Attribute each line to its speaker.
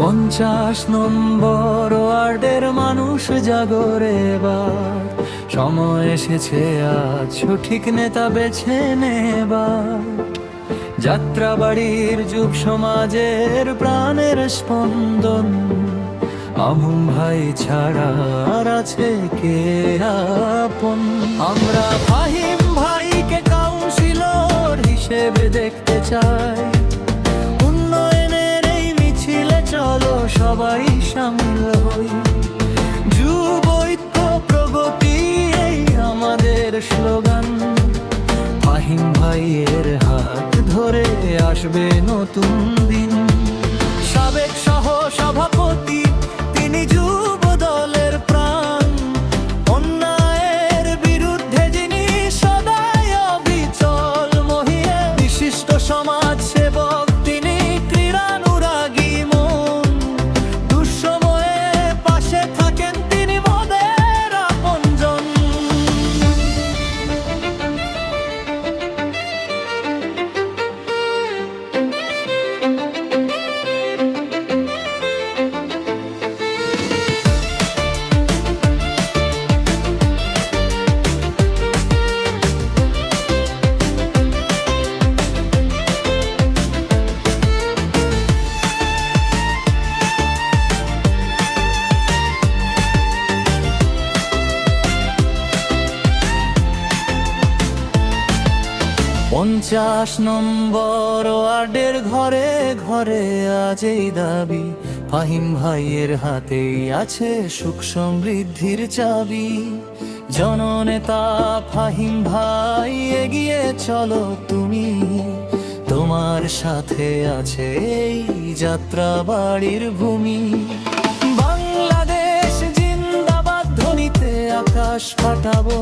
Speaker 1: 50 নম্বর ওয়ার্ডের মানুষ জাগরে এবার, সময় এসেছে আজ সঠিক নেতা বেছে নেবার। যাত্রাবাড়ির যুব সমাজের প্রাণের স্পন্দন, আমুম ভাই ছাড়া আর আছে কে আপন? আমরা ফাহিম ভাইকে কাউন্সিলর হিসেবে দেখতে চাই। উন্নয়নের এই মিছিলে চলো সবাই সামিল হই। যুব ঐক্য প্রগতি এই আমাদের স্লোগান। ফাহিম ভাইয়ের হাত ধরে আসবে নতুন দিন। সাবেক সহ সভাপতি তিনি যুব দলের প্রাণ, অন্যায়ের বিরুদ্ধে যিনি সদাই অবিচল মহিয়ে। বিশিষ্ট সমাজ সেবক তিনি, ক্রীড়ানুরাগী মন, দুঃসময়ে পাশে থাকেন তিনি মোদের আপনজন। পঞ্চাশ নম্বর ওয়ার্ডের ঘরে ঘরে আজ এই দাবি। ফাহিম ভাইয়ের হাতেই আছে সুখ সমৃদ্ধির চাবি। জননেতা ফাহিম ভাই এগিয়ে চলো তুমি, তোমার সাথে আছে এই যাত্রাবাড়ির ভূমি। বাংলাদেশ জিন্দাবাদ ধ্বনিতে আকাশ ফাটাবো,